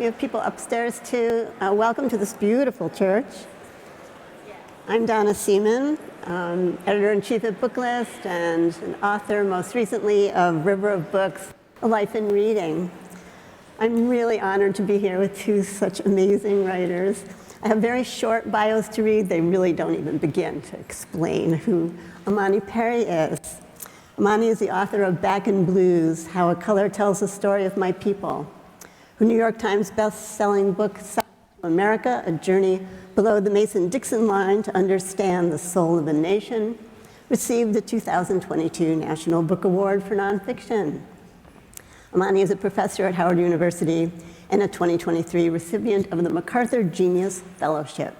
We have people upstairs too. Welcome to this beautiful church. I'm Donna Seaman, editor-in-chief at Booklist and an author most recently of River of Books, A Life in Reading. I'm really honored to be here with two such amazing writers. I have very short bios to read. They really don't even begin to explain who Imani Perry is. Imani is the author of Back in Blues, How a Color Tells the Story of My People, her New York Times best-selling book, South to America, A Journey Below the Mason-Dixon Line to Understand the Soul of a Nation, received the 2022 National Book Award for Nonfiction. Imani is a professor at Howard University and a 2023 recipient of the MacArthur Genius Fellowship.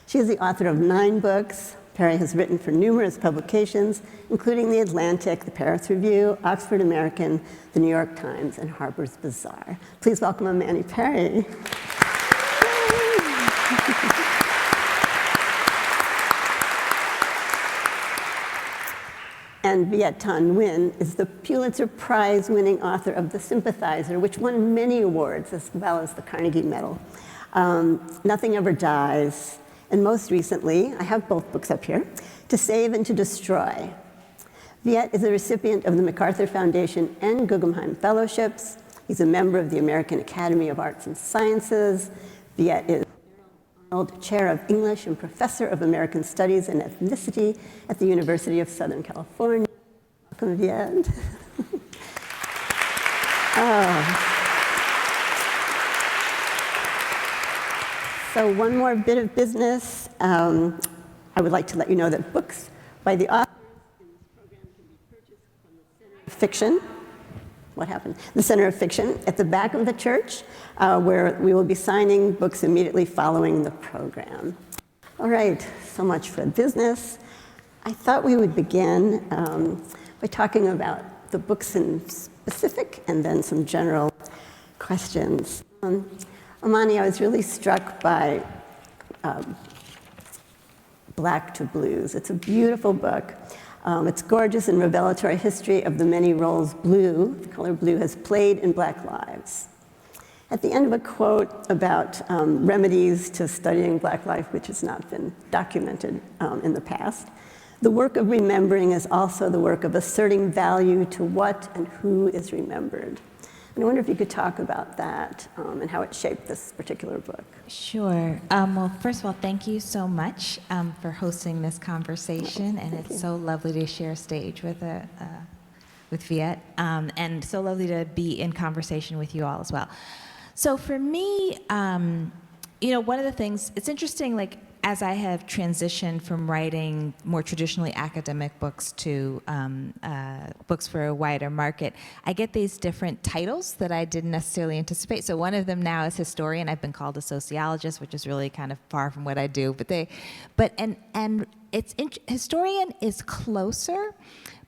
She is the author of 9 books. Perry has written for numerous publications, including The Atlantic, The Paris Review, Oxford American, The New York Times, and Harper's Bazaar. Please welcome Imani Perry. And Viet Thanh Nguyen is the Pulitzer Prize-winning author of The Sympathizer, which won many awards, as well as the Carnegie Medal. Nothing Ever Dies, and most recently, I have both books up here, To Save and to Destroy. Viet is a recipient of the MacArthur Foundation and Guggenheim Fellowships. He's a member of the American Academy of Arts and Sciences. Viet is Chair of English and Professor of American Studies and Ethnicity at the University of Southern California. Welcome, Viet. So one more bit of business. I would like to let you know that books by the authors in this program can be purchased from the Center of Fiction. What happened? The Center of Fiction at the back of the church, where we will be signing books immediately following the program. All right, so much for business. I thought we would begin by talking about the books in specific and then some general questions. Imani, I was really struck by Black to Blues. It's a beautiful book. It's gorgeous and revelatory history of the many roles blue, the color blue, has played in Black lives. At the end of a quote about remedies to studying Black life, which has not been documented in the past, the work of remembering is also the work of asserting value to what and who is remembered. And I wonder if you could talk about that and how it shaped this particular book. Sure. Well, first of all, thank you so much for hosting this conversation, and it's so lovely to share stage with Viet, and so lovely to be in conversation with you all as well. So for me, one of the things, it's interesting, like, as I have transitioned from writing more traditionally academic books to books for a wider market, I get these different titles that I didn't necessarily anticipate. So one of them now is historian. I've been called a sociologist, which is really kind of far from what I do. Historian is closer,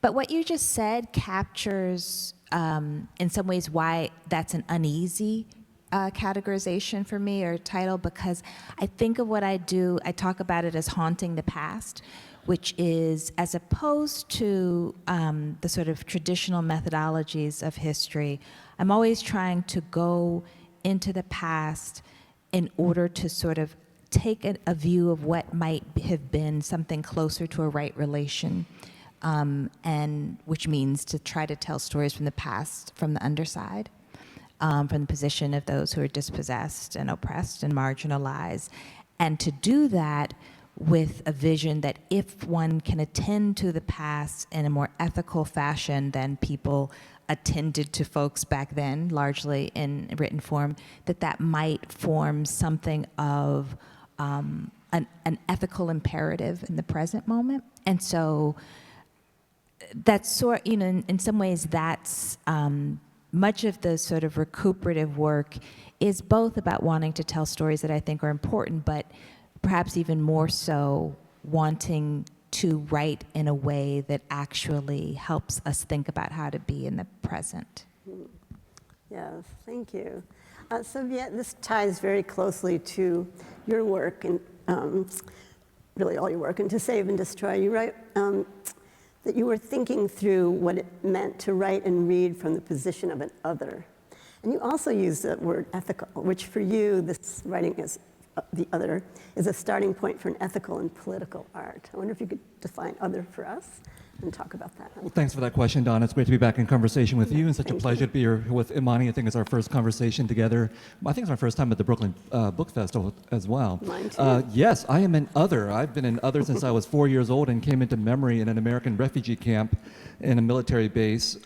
but what you just said captures in some ways why that's an uneasy categorization for me, or title, because I think of what I do, I talk about it as haunting the past, which is, as opposed to the sort of traditional methodologies of history, I'm always trying to go into the past in order to sort of take a view of what might have been something closer to a right relation, and which means to try to tell stories from the past from the underside. From the position of those who are dispossessed and oppressed and marginalized. And to do that with a vision that if one can attend to the past in a more ethical fashion than people attended to folks back then, largely in written form, that might form something of an ethical imperative in the present moment. And so that's in some ways that's, much of the sort of recuperative work is both about wanting to tell stories that I think are important, but perhaps even more so wanting to write in a way that actually helps us think about how to be in the present. Yes, thank you. So Viet, this ties very closely to your work, and really all your work, and To Save and Destroy. You write that you were thinking through what it meant to write and read from the position of an other. And you also use the word ethical, which for you, this writing is the other, is a starting point for an ethical and political art. I wonder if you could define other for us and talk about that. Well, thanks for that question, Donna. It's great to be back in conversation with you, and such a Thank pleasure you. to be here with Imani. I think it's our first conversation together. I think it's our first time at the Brooklyn Book Festival as well. Mine too. Yes, I am an other. I've been an other since I was 4 years old and came into memory in an American refugee camp in a military base.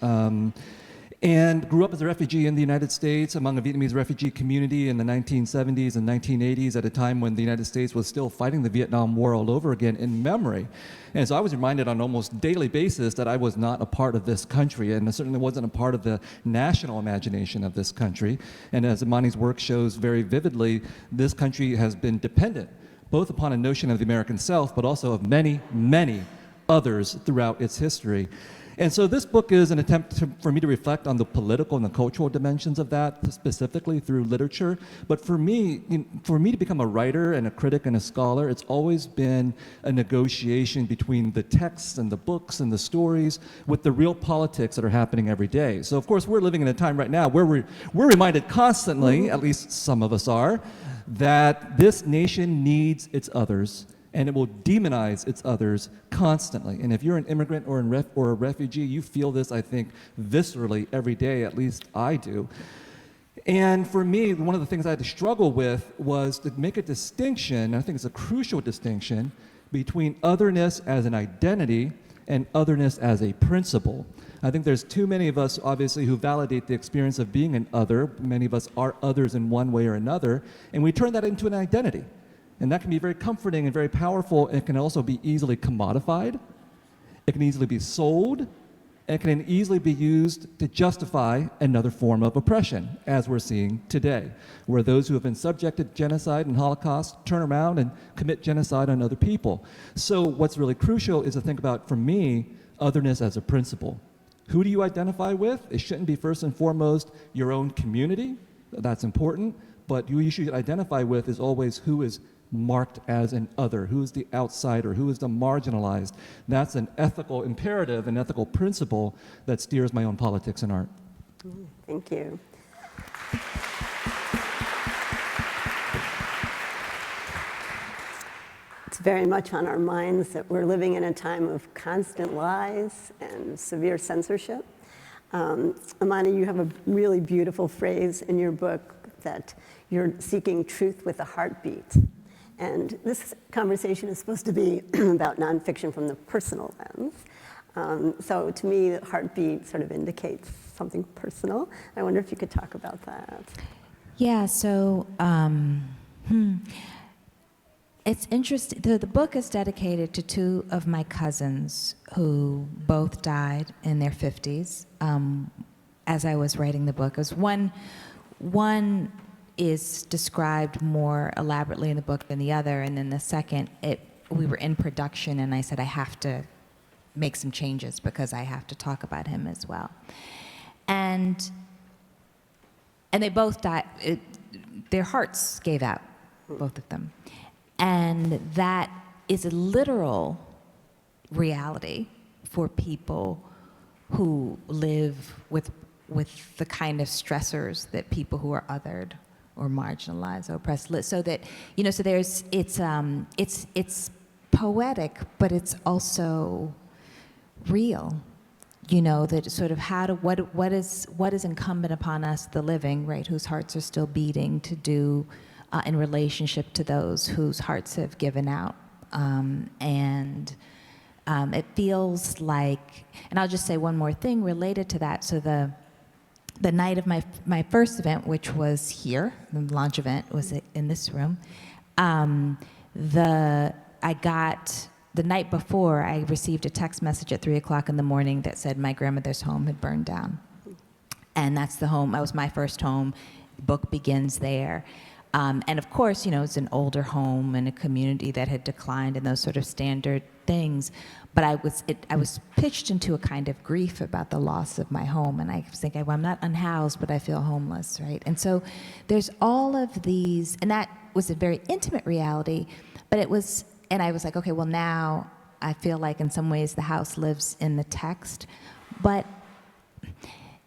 And grew up as a refugee in the United States among a Vietnamese refugee community in the 1970s and 1980s at a time when the United States was still fighting the Vietnam War all over again in memory. And so I was reminded on an almost daily basis that I was not a part of this country, and I certainly wasn't a part of the national imagination of this country. And as Imani's work shows very vividly, this country has been dependent both upon a notion of the American self, but also of many, many others throughout its history. And so this book is an attempt for me to reflect on the political and the cultural dimensions of that, specifically through literature. But for me to become a writer and a critic and a scholar, it's always been a negotiation between the texts and the books and the stories with the real politics that are happening every day. So of course we're living in a time right now where we're reminded constantly, at least some of us are, that this nation needs its others, and it will demonize its others constantly. And if you're an immigrant or a refugee, you feel this, I think, viscerally every day, at least I do. And for me, one of the things I had to struggle with was to make a distinction, and I think it's a crucial distinction, between otherness as an identity and otherness as a principle. I think there's too many of us, obviously, who validate the experience of being an other. Many of us are others in one way or another, and we turn that into an identity. And that can be very comforting and very powerful. It can also be easily commodified. It can easily be sold. It can easily be used to justify another form of oppression, as we're seeing today, where those who have been subjected to genocide and Holocaust turn around and commit genocide on other people. So what's really crucial is to think about, for me, otherness as a principle. Who do you identify with? It shouldn't be first and foremost your own community. That's important. But who you should identify with is always who is marked as an other, who is the outsider, who is the marginalized. That's an ethical imperative, an ethical principle that steers my own politics and art. Thank you. It's very much on our minds that we're living in a time of constant lies and severe censorship. Imani, you have a really beautiful phrase in your book that you're seeking truth with a heartbeat. And this conversation is supposed to be about nonfiction from the personal lens. So to me, the heartbeat sort of indicates something personal. I wonder if you could talk about that. Yeah, so it's interesting. The book is dedicated to two of my cousins who both died in their 50s as I was writing the book. It was one is described more elaborately in the book than the other, and then the second, we were in production, and I said I have to make some changes because I have to talk about him as well. And they both died. Their hearts gave out, both of them. And that is a literal reality for people who live with the kind of stressors that people who are othered or marginalized or oppressed live. So that, so there's, it's poetic, but it's also real. That sort of what is incumbent upon us, the living, right, whose hearts are still beating, to do in relationship to those whose hearts have given out. It feels like, and I'll just say one more thing related to that. So the night of my first event, which was here, the launch event was in this room, the night before, I received a text message at 3 o'clock in the morning that said my grandmother's home had burned down. And that's the home, that was my first home. The book begins there. And of course, it's an older home and a community that had declined and those sort of standard things. But I was pitched into a kind of grief about the loss of my home. And I was thinking, well, I'm not unhoused, but I feel homeless, right? And so there's all of these, and that was a very intimate reality, but and I was like, okay, well now I feel like in some ways the house lives in the text. But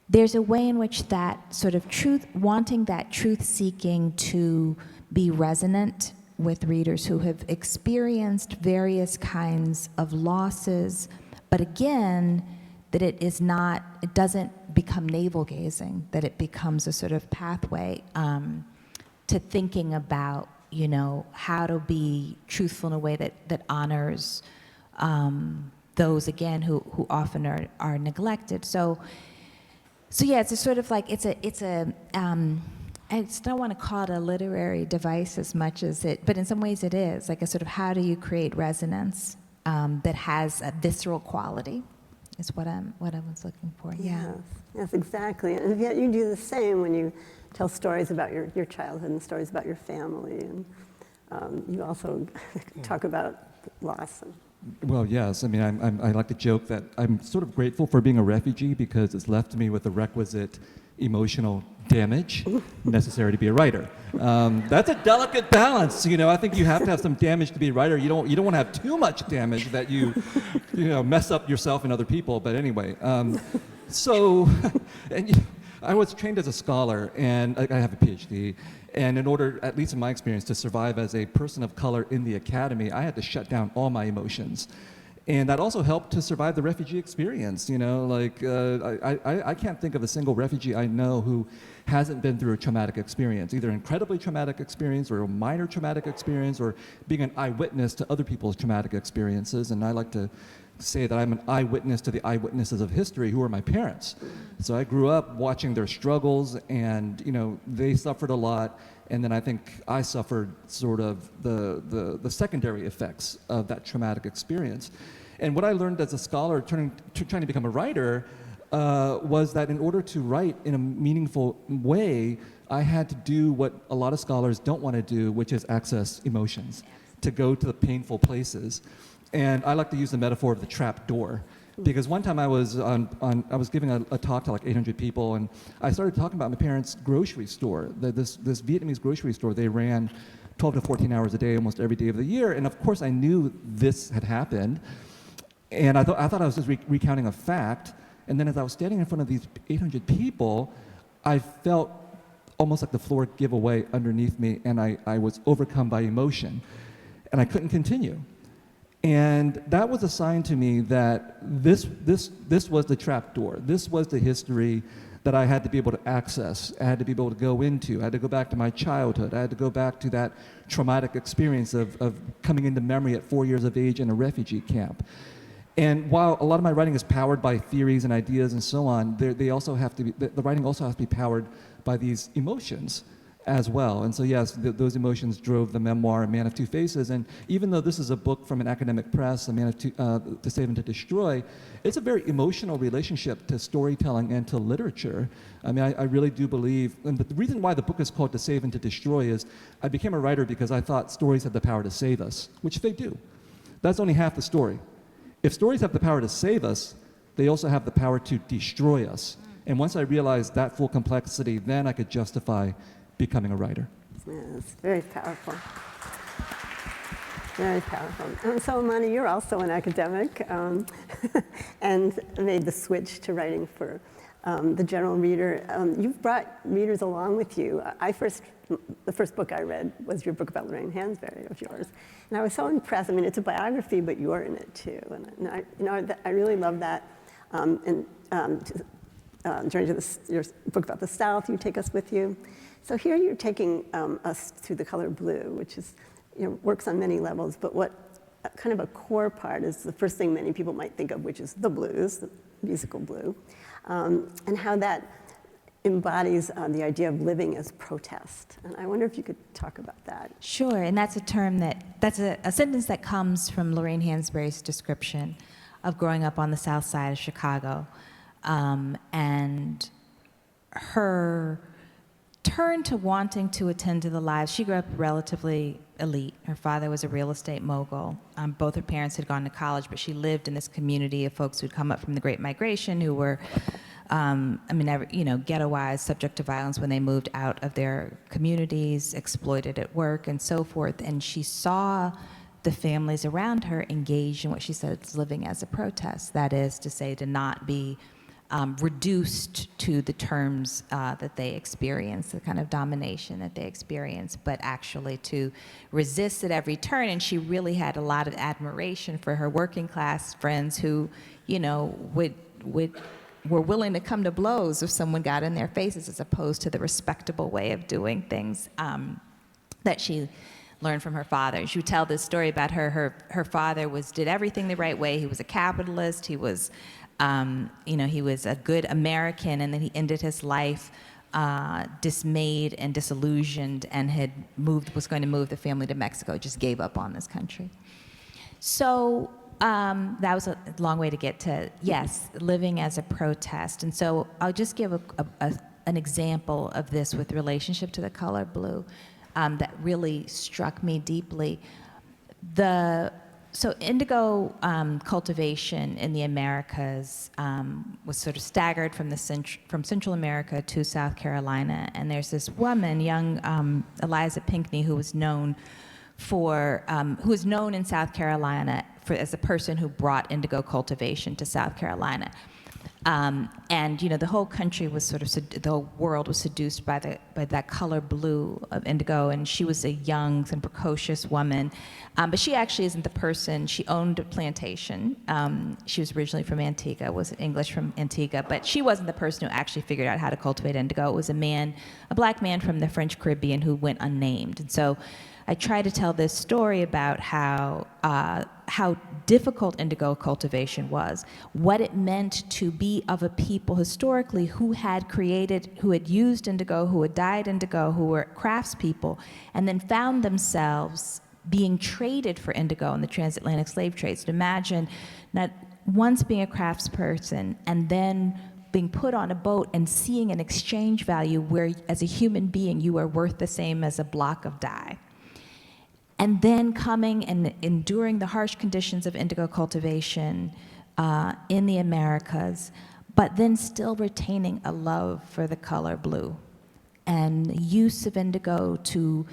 there's a way in which that sort of truth, wanting that truth seeking to be resonant with readers who have experienced various kinds of losses, but again, that it doesn't become navel gazing, that it becomes a sort of pathway to thinking about, how to be truthful in a way that honors those, again, who often are neglected. So yeah, it's a sort of like, I just don't want to call it a literary device as much as but in some ways it is, like a sort of how do you create resonance that has a visceral quality is what I was looking for, yeah. Yes, exactly. And yet you do the same when you tell stories about your childhood and stories about your family. And you also talk about loss. Well, yes. I mean, I like to joke that I'm sort of grateful for being a refugee because it's left me with the requisite emotional damage necessary to be a writer. That's a delicate balance. I think you have to have some damage to be a writer. You don't want to have too much damage that you mess up yourself and other people. But anyway, I was trained as a scholar, and I have a PhD. And in order, at least in my experience, to survive as a person of color in the academy, I had to shut down all my emotions. And that also helped to survive the refugee experience. I can't think of a single refugee I know who hasn't been through a traumatic experience, either an incredibly traumatic experience or a minor traumatic experience or being an eyewitness to other people's traumatic experiences. And I like to say that I'm an eyewitness to the eyewitnesses of history who are my parents. So I grew up watching their struggles, and they suffered a lot, and then I think I suffered sort of the secondary effects of that traumatic experience. And what I learned as a scholar trying to become a writer was that in order to write in a meaningful way, I had to do what a lot of scholars don't want to do, which is access emotions, to go to the painful places. And I like to use the metaphor of the trap door, because one time I was giving a talk to like 800 people, and I started talking about my parents' grocery store. This Vietnamese grocery store, they ran 12 to 14 hours a day, almost every day of the year. And of course, I knew this had happened, and I thought I was just recounting a fact. And then as I was standing in front of these 800 people, I felt almost like the floor give away underneath me, and I was overcome by emotion, and I couldn't continue. And that was a sign to me that this was the trap door. This was the history that I had to be able to access. I had to be able to go into. I had to go back to my childhood. I had to go back to that traumatic experience of coming into memory at 4 years of age in a refugee camp. And while a lot of my writing is powered by theories and ideas and so on, the writing also has to be powered by these emotions as well. And so yes, those emotions drove the memoir, Man of Two Faces. And even though this is a book from an academic press, A Man of To Save and to Destroy, it's a very emotional relationship to storytelling and to literature. I mean, I really do believe, and the reason why the book is called To Save and to Destroy is I became a writer because I thought stories had the power to save us, which they do. That's only half the story. If stories have the power to save us, they also have the power to destroy us. And once I realized that full complexity, then I could justify becoming a writer. Yes, very powerful. Very powerful. And so, Imani, you're also an academic and made the switch to writing for the general reader. You've brought readers along with you. The first book I read was your book about Lorraine Hansberry, of yours. And I was so impressed. I mean, it's a biography, but you're in it too. And I really love that. Journey to your book about the South, you take us with you. So here you're taking us through the color blue, which is, works on many levels, but what kind of a core part is the first thing many people might think of, which is the blues, the musical blue, and how that embodies the idea of living as protest. And I wonder if you could talk about that. Sure, and that's a term that's a sentence that comes from Lorraine Hansberry's description of growing up on the south side of Chicago, and her turn to wanting to attend to the lives. She grew up relatively elite. Her father was a real estate mogul. Both her parents had gone to college, but she lived in this community of folks who'd come up from the Great Migration who were, ghettoized, subject to violence when they moved out of their communities, exploited at work, and so forth. And she saw the families around her engaged in what she said is living as a protest. That is to say, to not be reduced to the terms that they experience, the kind of domination that they experience, but actually to resist at every turn. And she really had a lot of admiration for her working class friends who, you know, were willing to come to blows if someone got in their faces, as opposed to the respectable way of doing things that she learned from her father. She would tell this story about her father did everything the right way. He was a capitalist. He was, he was a good American, and then he ended his life dismayed and disillusioned, and was going to move the family to Mexico. Just gave up on this country. So that was a long way to get to, yes, living as a protest. And so I'll just give an example of this with relationship to the color blue that really struck me deeply. So indigo cultivation in the Americas was sort of staggered from Central America to South Carolina. And there's this woman, young Eliza Pinckney, who was known in South Carolina as a person who brought indigo cultivation to South Carolina. And the whole country was the whole world was seduced by that color blue of indigo. And she was a young and precocious woman, but she actually isn't the person. She owned a plantation. She was originally from Antigua, was English from Antigua, but she wasn't the person who actually figured out how to cultivate indigo. It was a black man from the French Caribbean who went unnamed. And so I try to tell this story about how difficult indigo cultivation was, what it meant to be of a people historically who had used indigo, who had dyed indigo, who were craftspeople, and then found themselves being traded for indigo in the transatlantic slave trades. So imagine not once being a craftsperson and then being put on a boat and seeing an exchange value where, as a human being, you are worth the same as a block of dye. And then coming and enduring the harsh conditions of indigo cultivation in the Americas, but then still retaining a love for the color blue and use of indigo to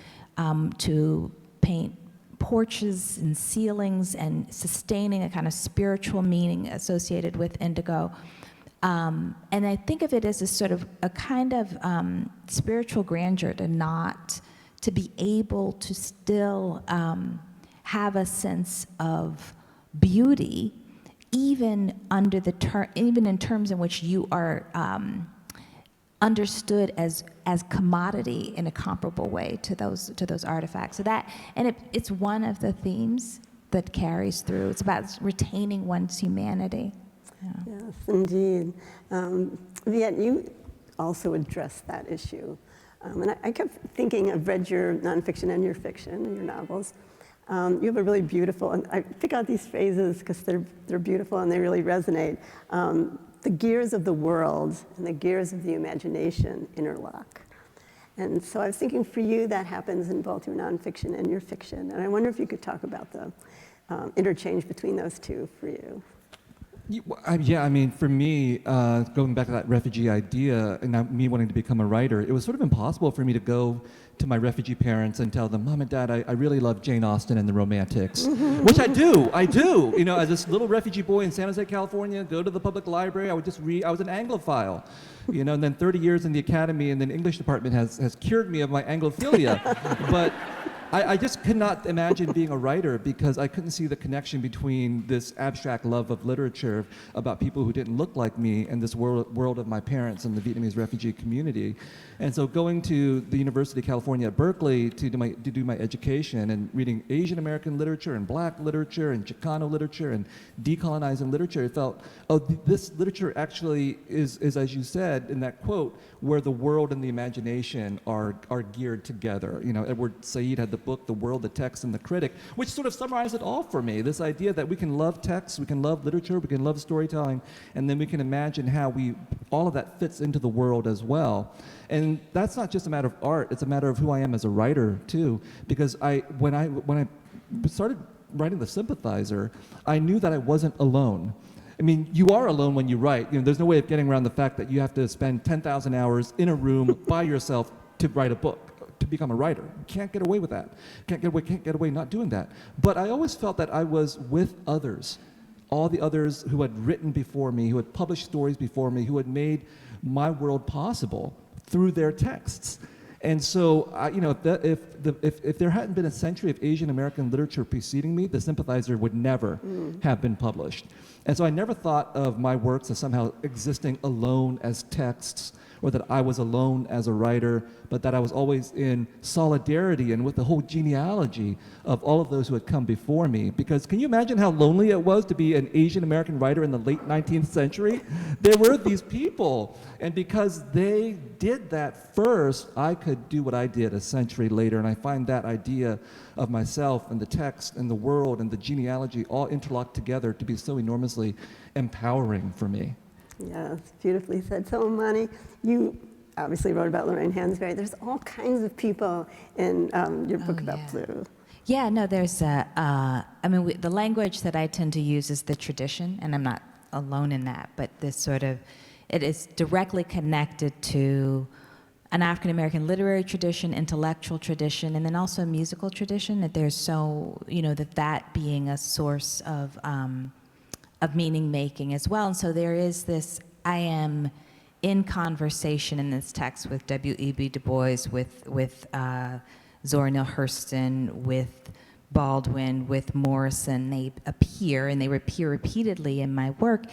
paint porches and ceilings and sustaining a kind of spiritual meaning associated with indigo. And I think of it as a kind of spiritual grandeur to be able to still have a sense of beauty, even in terms in which you are understood as commodity in a comparable way to those artifacts. So it's one of the themes that carries through. It's about retaining one's humanity. Yeah. Yes, indeed. Viet, you also addressed that issue. And I kept thinking, I've read your nonfiction and your fiction, your novels. You have a really beautiful, and I pick out these phrases because they're beautiful and they really resonate. The gears of the world and the gears of the imagination interlock. And so I was thinking, for you, that happens in both your nonfiction and your fiction. And I wonder if you could talk about the interchange between those two for you. Yeah, I mean, for me, going back to that refugee idea and now me wanting to become a writer, it was sort of impossible for me to go to my refugee parents and tell them, Mom and Dad, I really love Jane Austen and the Romantics, which I do. As this little refugee boy in San Jose, California, go to the public library, I would just read. I was an Anglophile, and then 30 years in the academy and then English department has cured me of my Anglophilia. But I just could not imagine being a writer because I couldn't see the connection between this abstract love of literature about people who didn't look like me and this world of my parents and the Vietnamese refugee community. And so going to the University of California at Berkeley to do my education and reading Asian American literature and black literature and Chicano literature and decolonizing literature, I felt, this literature actually is, as you said in that quote, where the world and the imagination are geared together. Edward Said had the book, The World, the Text, and the Critic, which sort of summarized it all for me. This idea that we can love text, we can love literature, we can love storytelling, and then we can imagine how all of that fits into the world as well. And that's not just a matter of art, it's a matter of who I am as a writer too. Because when I started writing The Sympathizer, I knew that I wasn't alone. I mean, you are alone when you write. There's no way of getting around the fact that you have to spend 10,000 hours in a room by yourself to write a book, to become a writer. You can't get away with that. Can't get away not doing that. But I always felt that I was with others. all the others who had written before me, who had published stories before me, who had made my world possible through their texts. And so, if there hadn't been a century of Asian American literature preceding me, The Sympathizer would never have been published. And so I never thought of my works as somehow existing alone as texts, or that I was alone as a writer, but that I was always in solidarity and with the whole genealogy of all of those who had come before me. Because can you imagine how lonely it was to be an Asian American writer in the late 19th century? There were these people, and because they did that first, I could do what I did a century later, and I find that idea of myself and the text and the world and the genealogy all interlocked together to be so enormously empowering for me. Yes, beautifully said. So, Imani, you obviously wrote about Lorraine Hansberry. There's all kinds of people in your book about Blue. Yeah, no, there's the language that I tend to use is the tradition, and I'm not alone in that, but this sort of, it is directly connected to an African American literary tradition, intellectual tradition, and then also a musical tradition, that there's so, that being a source of meaning making as well. And so there is this, I am in conversation in this text with W.E.B. Du Bois, with Zora Neale Hurston, with Baldwin, with Morrison. They appear, and they appear repeatedly in my work.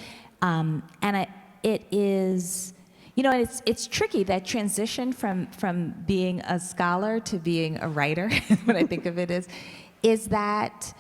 It is, it's tricky, that transition from being a scholar to being a writer, what I think of it is that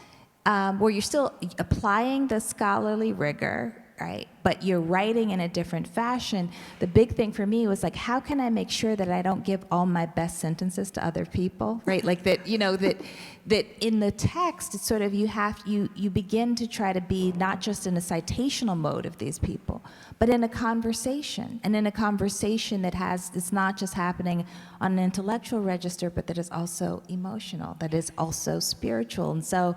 where you're still applying the scholarly rigor, right? But you're writing in a different fashion. The big thing for me was like, how can I make sure that I don't give all my best sentences to other people, right? Like that, that in the text, it's sort of, you begin to try to be not just in a citational mode of these people, but in a conversation, and in a conversation that it's not just happening on an intellectual register, but that is also emotional, that is also spiritual. And so,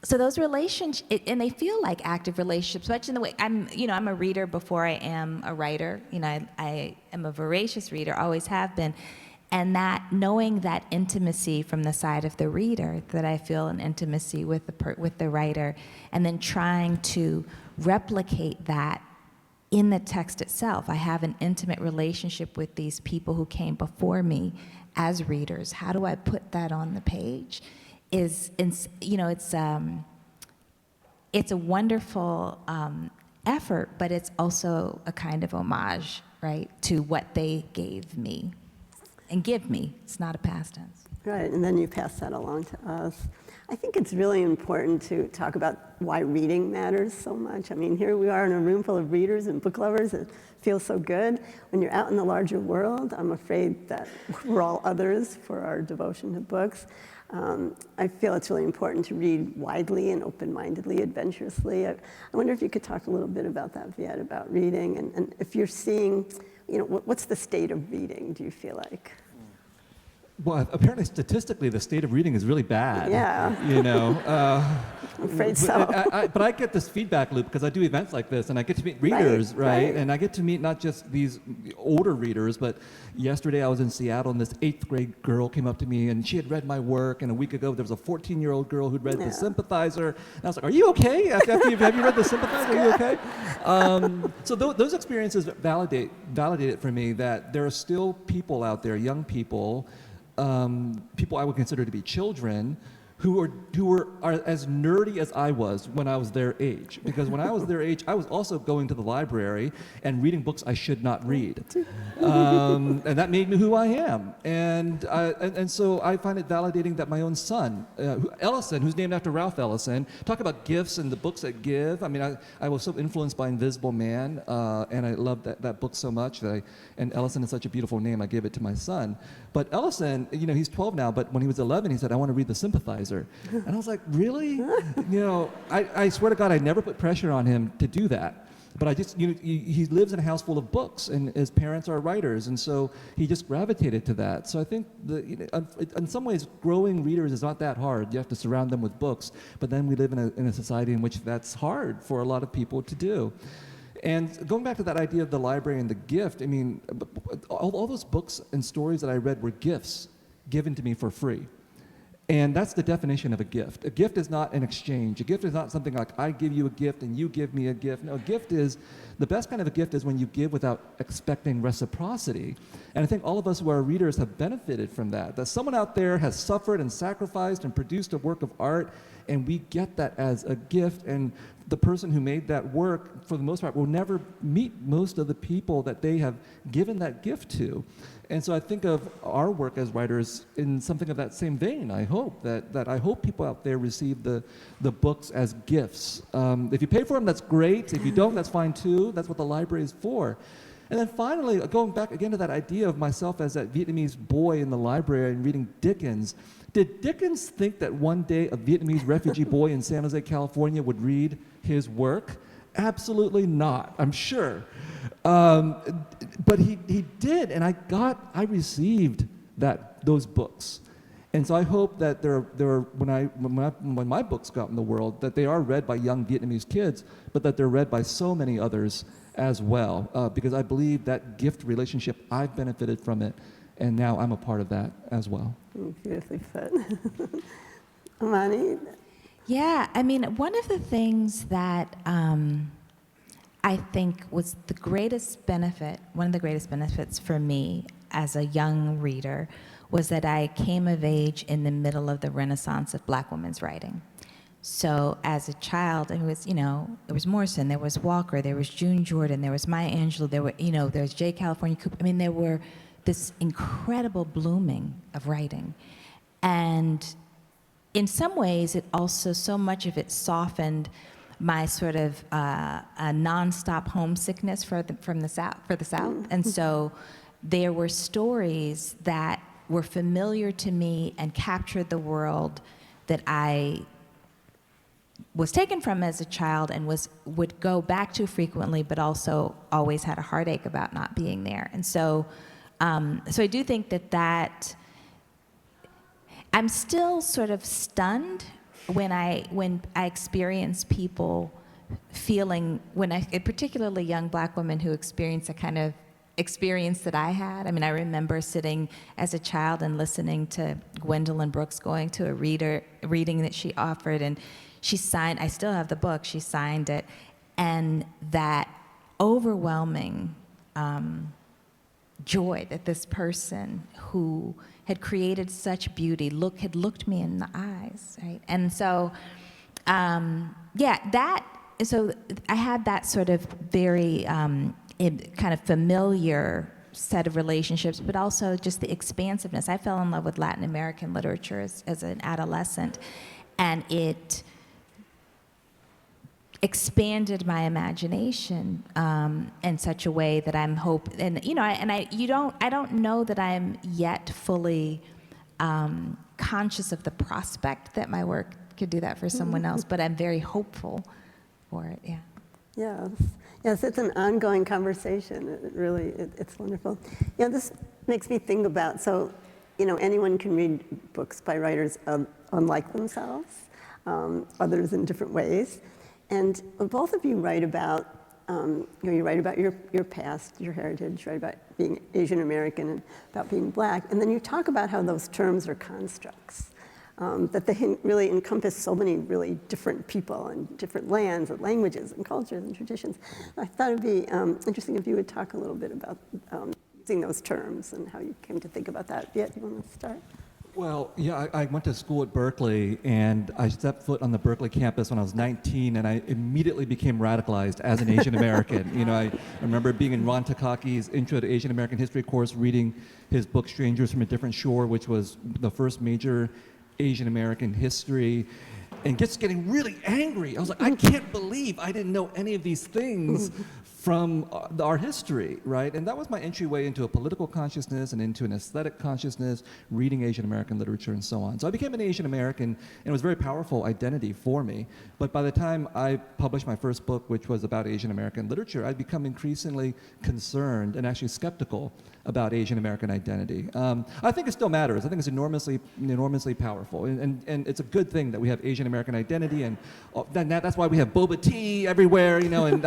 so those relationships, and they feel like active relationships, much in the way I'm a reader before I am a writer. I am a voracious reader, always have been, and that knowing that intimacy from the side of the reader, that I feel an intimacy with the writer, and then trying to replicate that in the text itself. I have an intimate relationship with these people who came before me as readers. How do I put that on the page? It's a wonderful effort, but it's also a kind of homage, right, to what they gave me and give me. It's not a past tense. Right, and then you pass that along to us. I think it's really important to talk about why reading matters so much. I mean, here we are in a room full of readers and book lovers. It feels so good. When you're out in the larger world, I'm afraid that we're all others for our devotion to books. I feel it's really important to read widely and open-mindedly, adventurously. I wonder if you could talk a little bit about that, Viet, about reading, and if you're seeing, what's the state of reading, do you feel like? Well, apparently statistically, the state of reading is really bad. Yeah. I'm afraid so. But I get this feedback loop because I do events like this, and I get to meet readers, right? And I get to meet not just these older readers, but yesterday I was in Seattle, and this 8th grade girl came up to me, and she had read my work, and a week ago there was a 14-year-old girl who'd read The Sympathizer, and I was like, "Are you okay? Have you read The Sympathizer? Are you okay?" So those experiences validate it for me that there are still people out there, young people, people I would consider to be children, who are as nerdy as I was when I was their age. Because when I was their age, I was also going to the library and reading books I should not read. And that made me who I am. And so I find it validating that my own son, Ellison, who's named after Ralph Ellison, talk about gifts and the books that give. I mean, I was so influenced by Invisible Man, and I love that book so much. And Ellison is such a beautiful name, I gave it to my son. But Ellison, he's 12 now, but when he was 11, he said, "I want to read The Sympathizer." And I was like, really? I swear to God, I never put pressure on him to do that. But I just, he lives in a house full of books, and his parents are writers, and so he just gravitated to that. So I think, in some ways, growing readers is not that hard. You have to surround them with books. But then we live in a society in which that's hard for a lot of people to do. And going back to that idea of the library and the gift, I mean, all those books and stories that I read were gifts given to me for free. And that's the definition of a gift. A gift is not an exchange. A gift is not something like I give you a gift and you give me a gift. No, a gift is, the best kind of a gift is when you give without expecting reciprocity. And I think all of us who are readers have benefited from that. That someone out there has suffered and sacrificed and produced a work of art, and we get that as a gift. And the person who made that work, for the most part, will never meet most of the people that they have given that gift to. And so I think of our work as writers in something of that same vein. I hope that I hope people out there receive the books as gifts. If you pay for them, that's great. If you don't, that's fine too. That's what the library is for. And then finally, going back again to that idea of myself as that Vietnamese boy in the library and reading Dickens. Did Dickens think that one day a Vietnamese refugee boy in San Jose, California would read his work? Absolutely not, I'm sure. But he did, and I received those books. And so I hope that when my books go out in the world, that they are read by young Vietnamese kids, but that they're read by so many others as well, because I believe that gift relationship, I've benefited from it, and now I'm a part of that as well. Beautifully put. Imani? Yeah, I mean, one of the things that I think was the greatest benefit, one of the greatest benefits for me as a young reader, was that I came of age in the middle of the renaissance of Black women's writing. So as a child, it was, there was Morrison, there was Walker, there was June Jordan, there was Maya Angelou, there was J. California Cooper. I mean, there were this incredible blooming of writing. And in some ways, it also, so much of it softened my sort of a nonstop homesickness for the South. And so there were stories that were familiar to me and captured the world that I was taken from as a child and would go back to frequently, but also always had a heartache about not being there. And so I do think that I'm still sort of stunned when I experience people feeling, particularly young Black women who experience a kind of experience that I had. I mean, I remember sitting as a child and listening to Gwendolyn Brooks going to a reading that she offered, and she signed, I still have the book, she signed it, and that overwhelming joy that this person who had created such beauty had looked me in the eyes, right? And so, so I had that sort of very kind of familiar set of relationships, but also just the expansiveness. I fell in love with Latin American literature as an adolescent, and it expanded my imagination in such a way that I'm I don't know that I'm yet fully conscious of the prospect that my work could do that for someone else, but I'm very hopeful for it. Yeah. Yes, it's an ongoing conversation. It's wonderful. This makes me think about, anyone can read books by writers unlike themselves, others in different ways. And both of you write about, you write about your past, your heritage, you write about being Asian American and about being Black, and then you talk about how those terms are constructs, that they really encompass so many really different people and different lands and languages and cultures and traditions. I thought it'd be interesting if you would talk a little bit about using those terms and how you came to think about that. Viet, you want to start? Well, yeah, I went to school at Berkeley, and I stepped foot on the Berkeley campus when I was 19, and I immediately became radicalized as an Asian American. I remember being in Ron Takaki's Intro to Asian American History course, reading his book Strangers from a Different Shore, which was the first major Asian American history, and just getting really angry. I was like, I can't believe I didn't know any of these things from our history, right? And that was my entryway into a political consciousness and into an aesthetic consciousness, reading Asian American literature and so on. So I became an Asian American, and it was a very powerful identity for me. But by the time I published my first book, which was about Asian American literature, I'd become increasingly concerned and actually skeptical about Asian American identity. I think it still matters. I think it's enormously powerful. And it's a good thing that we have Asian American identity, and that's why we have boba tea everywhere, and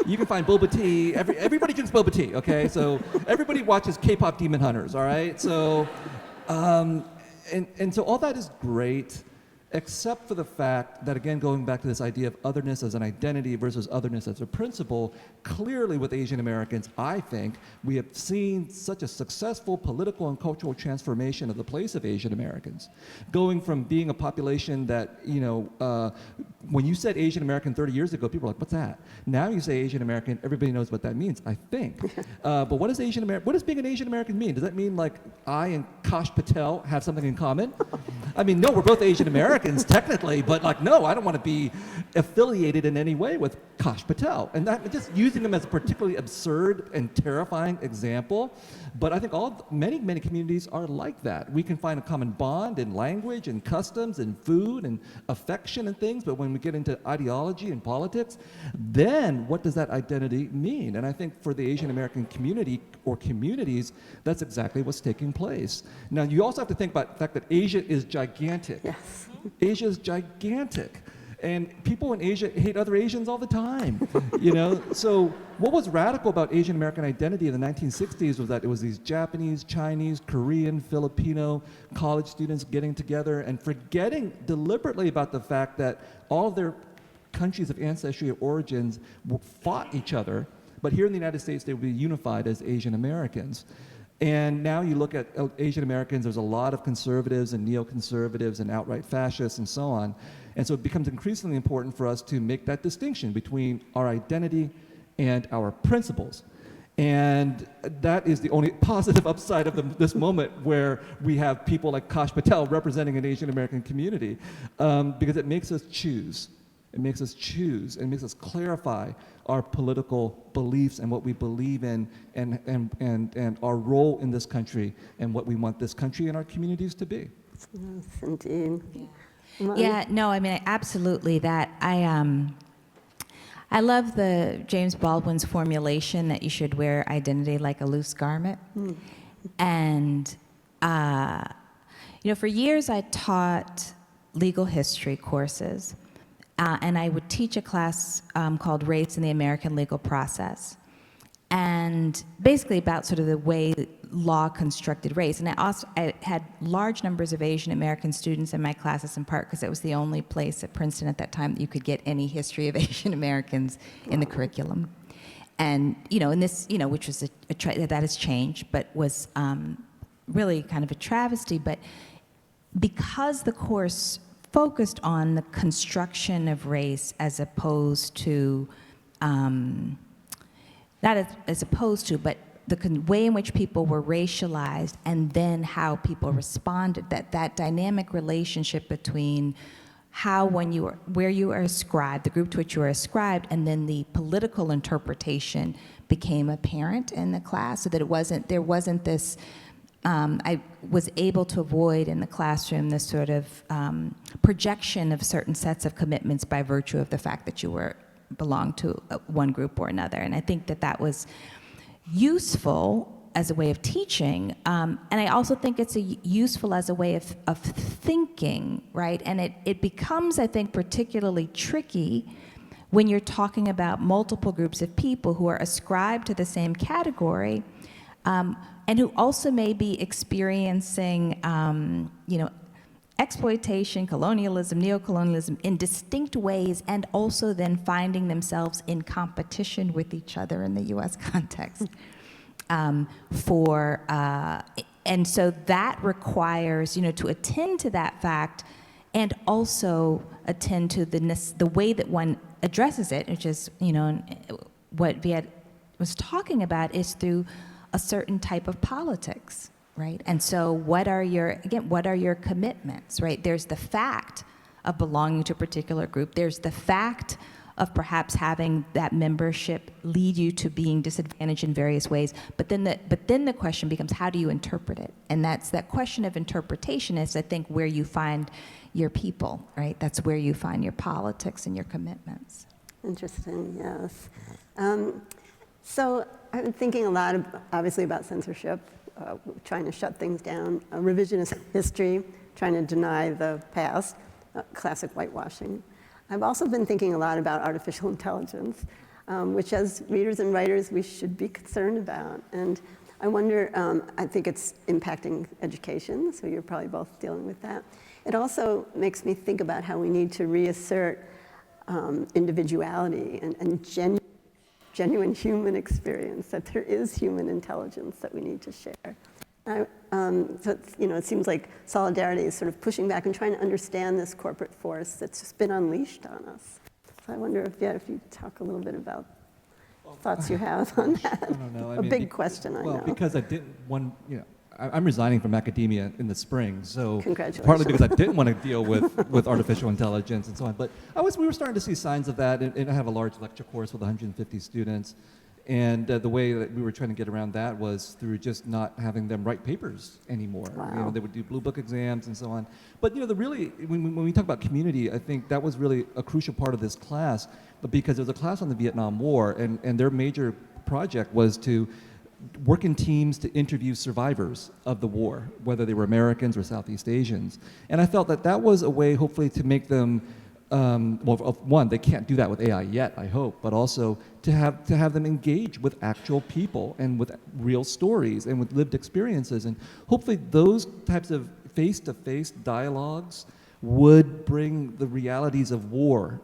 you can find boba tea. Everybody drinks boba tea, okay? So everybody watches K-pop Demon Hunters, all right? So, and so all that is great, except for the fact that, again, going back to this idea of otherness as an identity versus otherness as a principle, clearly with Asian Americans, I think, we have seen such a successful political and cultural transformation of the place of Asian Americans. Going from being a population that, when you said Asian American 30 years ago, people were like, what's that? Now you say Asian American, everybody knows what that means, I think. But what does what does being an Asian American mean? Does that mean like I and Kash Patel have something in common? I mean, no, we're both Asian Americans technically, but like, no, I don't want to be affiliated in any way with Kash Patel. And that, just using him as a particularly absurd and terrifying example. But I think many communities are like that. We can find a common bond in language and customs and food and affection and things, but when we get into ideology and politics, then what does that identity mean? And I think for the Asian American community or communities, that's exactly what's taking place. Now, you also have to think about the fact that Asia is gigantic. Yes. Asia is gigantic. And people in Asia hate other Asians all the time, So what was radical about Asian American identity in the 1960s was that it was these Japanese, Chinese, Korean, Filipino college students getting together and forgetting deliberately about the fact that all of their countries of ancestry or origins fought each other, but here in the United States they would be unified as Asian Americans. And now you look at Asian Americans, there's a lot of conservatives and neoconservatives and outright fascists and so on. And so it becomes increasingly important for us to make that distinction between our identity and our principles. And that is the only positive upside of this moment where we have people like Kash Patel representing an Asian American community, because it makes us choose. It makes us choose and makes us clarify our political beliefs and what we believe in and our role in this country and what we want this country and our communities to be. Yes, indeed. Yeah, no, I mean, absolutely that. I love the James Baldwin's formulation that you should wear identity like a loose garment. And, for years I taught legal history courses. And I would teach a class called Race in the American Legal Process, and basically about sort of the way law constructed race. And I had large numbers of Asian American students in my classes, in part because it was the only place at Princeton at that time that you could get any history of Asian Americans in the curriculum. And, in this, which was that has changed, but was really kind of a travesty. But because the course focused on the construction of race as opposed to, not as opposed to, but the way in which people were racialized and then how people responded, that dynamic relationship between where you are ascribed, the group to which you are ascribed, and then the political interpretation became apparent in the class, so that there wasn't this, I was able to avoid in the classroom this sort of projection of certain sets of commitments by virtue of the fact that you belonged to one group or another. And I think that was useful as a way of teaching. And I also think it's useful as a way of thinking, right? And it becomes, I think, particularly tricky when you're talking about multiple groups of people who are ascribed to the same category, and who also may be experiencing, exploitation, colonialism, neocolonialism in distinct ways, and also then finding themselves in competition with each other in the U.S. context. And so that requires, to attend to that fact, and also attend to the way that one addresses it, which is, what Viet was talking about, is through a certain type of politics, right? And so what are your commitments, right? There's the fact of belonging to a particular group. There's the fact of perhaps having that membership lead you to being disadvantaged in various ways. But then the question becomes, how do you interpret it? And that question of interpretation is, I think, where you find your people, right? That's where you find your politics and your commitments. Interesting, yes. So I've been thinking a lot, obviously, about censorship, trying to shut things down, revisionist history, trying to deny the past, classic whitewashing. I've also been thinking a lot about artificial intelligence, which as readers and writers we should be concerned about. And I wonder, I think it's impacting education, so you're probably both dealing with that. It also makes me think about how we need to reassert individuality and genuine human experience, that there is human intelligence that we need to share. So it's, it seems like solidarity is sort of pushing back and trying to understand this corporate force that's just been unleashed on us. So I wonder if you talk a little bit about thoughts you have on that. I don't know. Big question, I know. Well, because I didn't want, I'm resigning from academia in the spring, so Congratulations. partly because I didn't want to deal with artificial intelligence and so on. But we were starting to see signs of that, and I have a large lecture course with 150 students, and the way that we were trying to get around that was through just not having them write papers anymore. Wow. They would do blue book exams and so on. But when we talk about community, I think that was really a crucial part of this class, but because there was a class on the Vietnam War, and their major project was to work in teams to interview survivors of the war, whether they were Americans or Southeast Asians. And I felt that was a way, hopefully, to make them, one, they can't do that with AI yet, I hope, but also to have them engage with actual people and with real stories and with lived experiences. And hopefully those types of face-to-face dialogues would bring the realities of war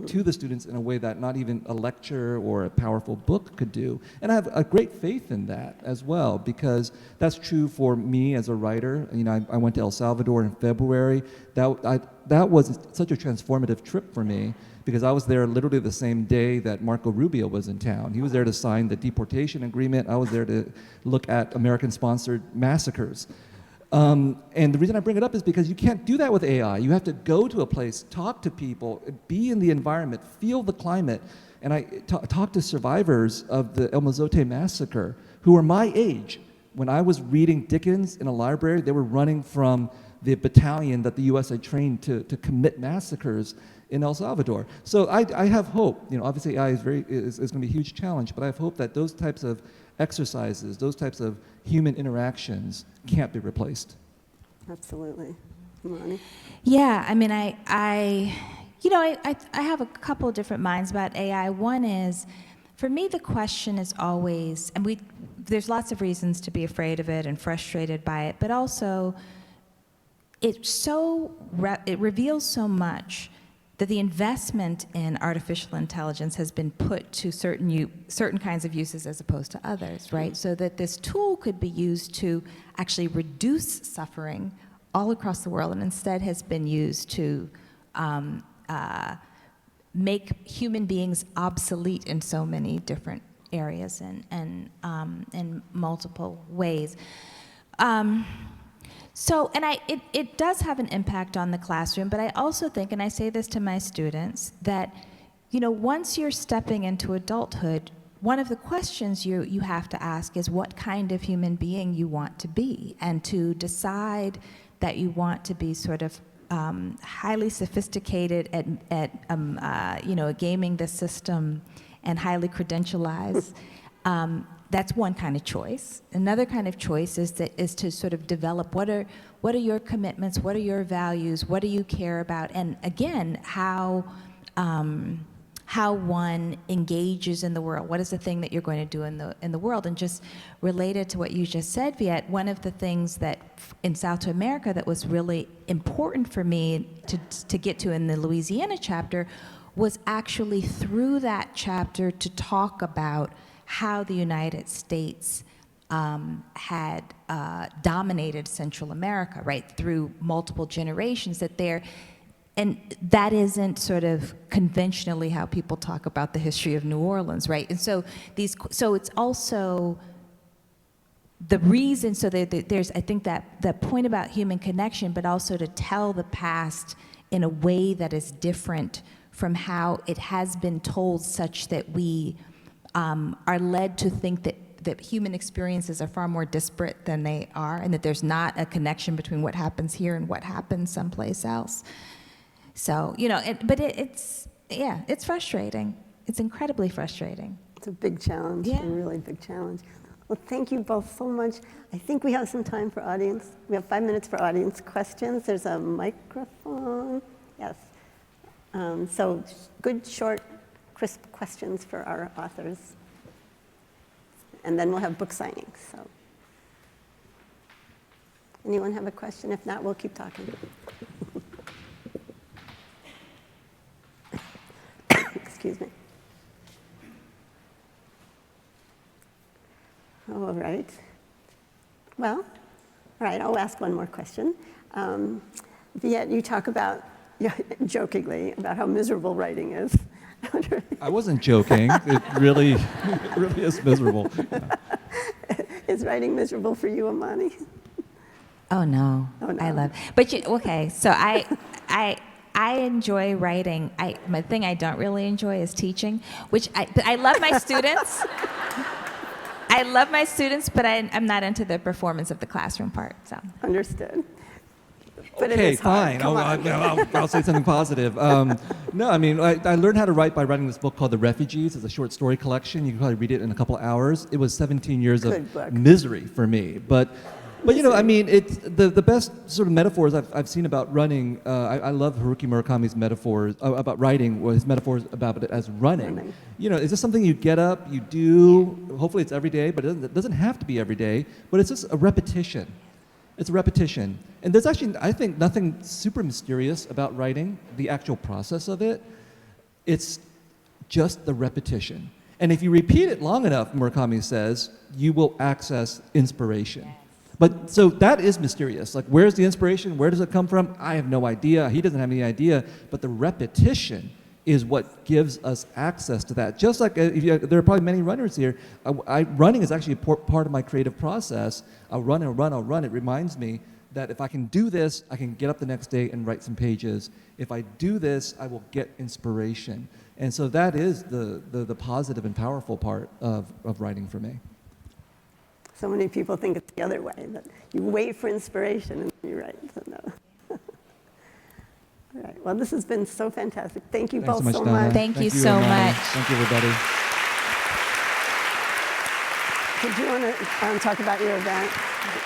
to the students in a way that not even a lecture or a powerful book could do. And I have a great faith in that as well, because that's true for me as a writer. I went to El Salvador in February. That was such a transformative trip for me, because I was there literally the same day that Marco Rubio was in town. He was there to sign the deportation agreement. I was there to look at American-sponsored massacres. And the reason I bring it up is because you can't do that with AI. You have to go to a place, talk to people, be in the environment, feel the climate. And I talked to survivors of the El Mozote massacre who were my age. When I was reading Dickens in a library, they were running from the battalion that the U.S. had trained to commit massacres in El Salvador. So I have hope. Obviously AI is going to be a huge challenge, but I have hope that those types of exercises, those types of human interactions can't be replaced. Absolutely. Imani? Yeah, I have a couple of different minds about AI. One is, for me, the question is always, and there's lots of reasons to be afraid of it and frustrated by it, but also it reveals so much that the investment in artificial intelligence has been put to certain kinds of uses as opposed to others, right? So that this tool could be used to actually reduce suffering all across the world, and instead has been used to make human beings obsolete in so many different areas and in multiple ways. It does have an impact on the classroom, but I also think, and I say this to my students, that once you're stepping into adulthood, one of the questions you have to ask is what kind of human being you want to be, and to decide that you want to be sort of highly sophisticated at gaming the system and highly credentialized. That's one kind of choice. Another kind of choice is to sort of develop what are your commitments, what are your values, what do you care about, and again, how one engages in the world. What is the thing that you're going to do in the world? And just related to what you just said, Viet, one of the things that in South America that was really important for me to get to in the Louisiana chapter was actually through that chapter to talk about how the United States had dominated Central America, right, through multiple generations, and that isn't sort of conventionally how people talk about the history of New Orleans, right? And so it's also the reason, so there's, I think, that point about human connection, but also to tell the past in a way that is different from how it has been told, such that we are led to think that human experiences are far more disparate than they are, and that there's not a connection between what happens here and what happens someplace else. So, it's frustrating. It's incredibly frustrating. It's a big challenge, Yeah. a really big challenge. Well, thank you both so much. I think we have some time for audience. We have 5 minutes for audience questions. There's a microphone. Yes. So good, short, crisp questions for our authors. And then we'll have book signings. So. Anyone have a question? If not, we'll keep talking. Excuse me. All right. Well, all right, I'll ask one more question. Viet, you talk about, jokingly, about how miserable writing is. I wasn't joking. It really is miserable. Is writing miserable for you, Imani? Oh no. Oh, no. I love. But okay, so I enjoy writing. My thing I don't really enjoy is teaching, but I love my students. I love my students, but I'm not into the performance of the classroom part. So Understood. But Okay, it is hard. fine. Come on. I'll say something positive. No, I mean, I learned how to write by writing this book called The Refugees. It's a short story collection. You can probably read it in a couple hours. It was 17 years Good of book. misery for me. But you know, I mean, it's the best sort of metaphors I've seen about running. I love Haruki Murakami's metaphors about writing, or his metaphors about it as running. You know, is this something you get up, you do? Hopefully it's every day, but it doesn't have to be every day. But it's just a repetition. It's a repetition. And there's actually, I think, nothing super mysterious about writing, the actual process of it. It's just the repetition. And if you repeat it long enough, Murakami says, you will access inspiration. But so that is mysterious. Like, where's the inspiration? Where does it come from? I have no idea. He doesn't have any idea. But the repetition is what gives us access to that. Just like there are probably many runners here. Running is actually a part of my creative process. I'll run and run, I'll run. It reminds me that if I can do this, I can get up the next day and write some pages. If I do this, I will get inspiration. And so that is the positive and powerful part of writing for me. So many people think it's the other way, that you wait for inspiration and then you write. So no. All right. Well, this has been so fantastic. Thank you both so Donna. much. Thank you so Imani. much. Thank you, everybody. Did you want to talk about your event?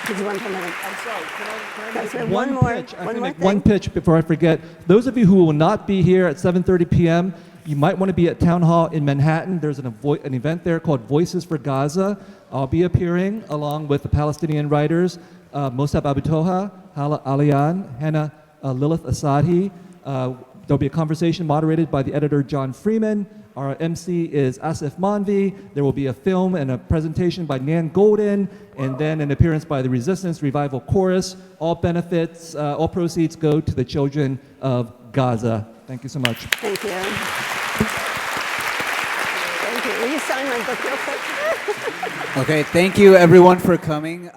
Did you want to comment? I'm sorry, can I Yes, we have One more. pitch. I One can more make thing. one pitch before I forget. Those of you who will not be here at 7:30 p.m., you might want to be at Town Hall in Manhattan. There's an event there called Voices for Gaza. I'll be appearing along with the Palestinian writers, Mosab Abu Toha, Hala Alian, Hannah Lilith Asadi. There'll be a conversation moderated by the editor John Freeman. Our MC is Asif Manvi. There will be a film and a presentation by Nan Golden, and then an appearance by the Resistance Revival Chorus. All proceeds go to the children of Gaza. Thank you so much. Thank you. Thank you. Will you sign my book real quick? Okay, thank you everyone for coming.